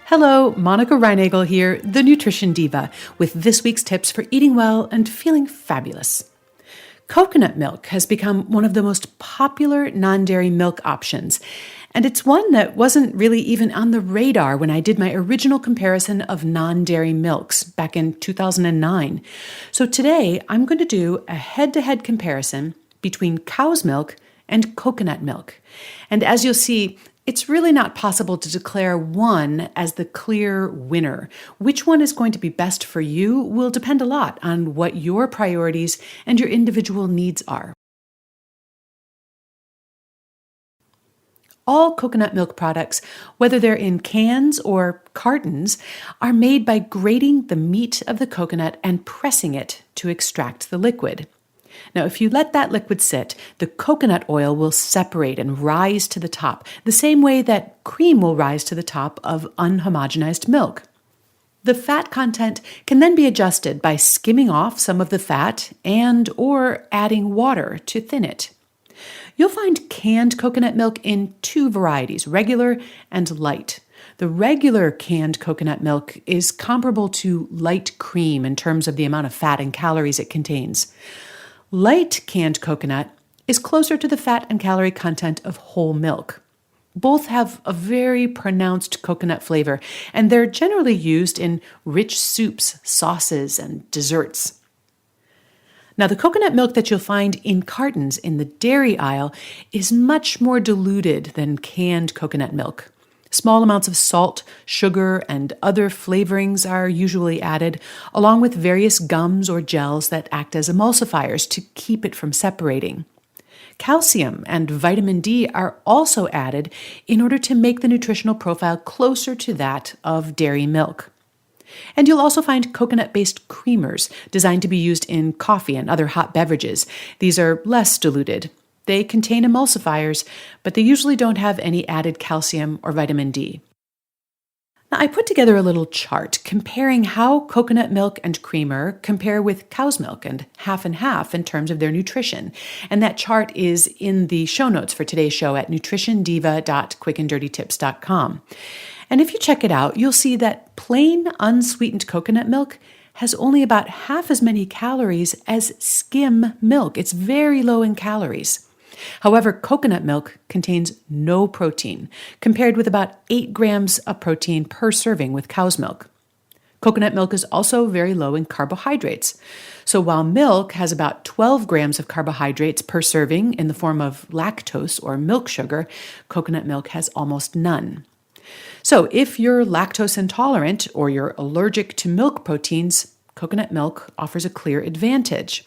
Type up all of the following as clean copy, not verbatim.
Hello, Monica Reinagel here, the Nutrition Diva, with this week's tips for eating well and feeling fabulous. Coconut milk has become one of the most popular non-dairy milk options, and it's one that wasn't really even on the radar when I did my original comparison of non-dairy milks back in 2009. So today, I'm going to do a head-to-head comparison between cow's milk and coconut milk. And as you'll see, it's really not possible to declare one as the clear winner. Which one is going to be best for you will depend a lot on what your priorities and your individual needs are. All coconut milk products, whether they're in cans or cartons, are made by grating the meat of the coconut and pressing it to extract the liquid. Now, if you let that liquid sit, the coconut oil will separate and rise to the top, the same way that cream will rise to the top of unhomogenized milk. The fat content can then be adjusted by skimming off some of the fat or adding water to thin it. You'll find canned coconut milk in two varieties, regular and light. The regular canned coconut milk is comparable to light cream in terms of the amount of fat and calories it contains. Light canned coconut is closer to the fat and calorie content of whole milk. Both have a very pronounced coconut flavor, and they're generally used in rich soups, sauces, and desserts. Now, the coconut milk that you'll find in cartons in the dairy aisle is much more diluted than canned coconut milk. Small amounts of salt, sugar, and other flavorings are usually added, along with various gums or gels that act as emulsifiers to keep it from separating. Calcium and vitamin D are also added in order to make the nutritional profile closer to that of dairy milk. And you'll also find coconut-based creamers designed to be used in coffee and other hot beverages. These are less diluted. They contain emulsifiers, but they usually don't have any added calcium or vitamin D. Now, I put together a little chart comparing how coconut milk and creamer compare with cow's milk and half in terms of their nutrition. And that chart is in the show notes for today's show at nutritiondiva.quickanddirtytips.com. And if you check it out, you'll see that plain unsweetened coconut milk has only about half as many calories as skim milk. It's very low in calories. However, coconut milk contains no protein, compared with about 8 grams of protein per serving with cow's milk. Coconut milk is also very low in carbohydrates. So while milk has about 12 grams of carbohydrates per serving in the form of lactose or milk sugar, coconut milk has almost none. So if you're lactose intolerant or you're allergic to milk proteins, coconut milk offers a clear advantage.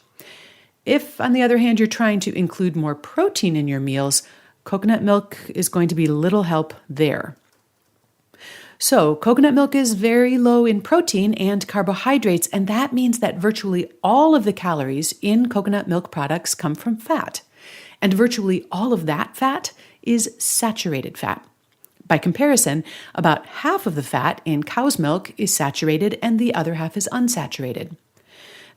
If, on the other hand, you're trying to include more protein in your meals, coconut milk is going to be little help there. So, coconut milk is very low in protein and carbohydrates, and that means that virtually all of the calories in coconut milk products come from fat. And virtually all of that fat is saturated fat. By comparison, about half of the fat in cow's milk is saturated and the other half is unsaturated.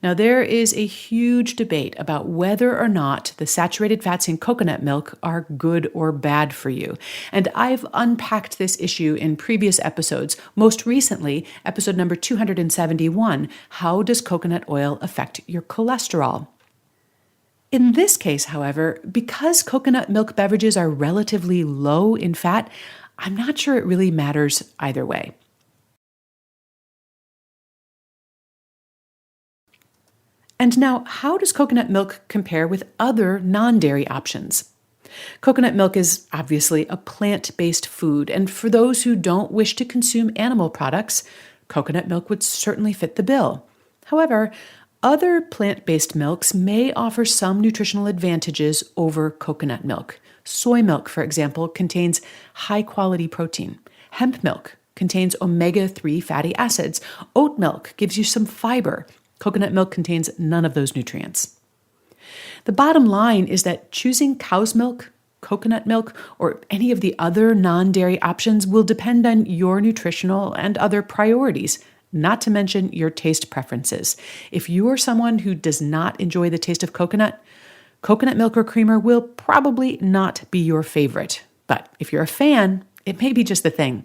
Now, there is a huge debate about whether or not the saturated fats in coconut milk are good or bad for you. And I've unpacked this issue in previous episodes, most recently, episode number 271, How Does Coconut Oil Affect Your Cholesterol? In this case, however, because coconut milk beverages are relatively low in fat, I'm not sure it really matters either way. And now, how does coconut milk compare with other non-dairy options? Coconut milk is obviously a plant-based food, and for those who don't wish to consume animal products, coconut milk would certainly fit the bill. However, other plant-based milks may offer some nutritional advantages over coconut milk. Soy milk, for example, contains high-quality protein. Hemp milk contains omega-3 fatty acids. Oat milk gives you some fiber. Coconut milk contains none of those nutrients. The bottom line is that choosing cow's milk, coconut milk, or any of the other non-dairy options will depend on your nutritional and other priorities, not to mention your taste preferences. If you are someone who does not enjoy the taste of coconut milk or creamer will probably not be your favorite. But if you're a fan, it may be just the thing.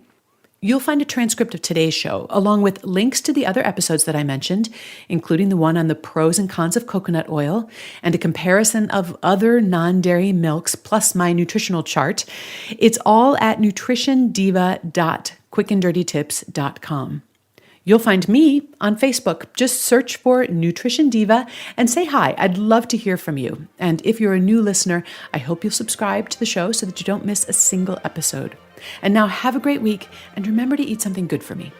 You'll find a transcript of today's show, along with links to the other episodes that I mentioned, including the one on the pros and cons of coconut oil, and a comparison of other non-dairy milks, plus my nutritional chart. It's all at nutritiondiva.quickanddirtytips.com. You'll find me on Facebook. Just search for Nutrition Diva and say hi. I'd love to hear from you. And if you're a new listener, I hope you'll subscribe to the show so that you don't miss a single episode. And now have a great week, and remember to eat something good for me.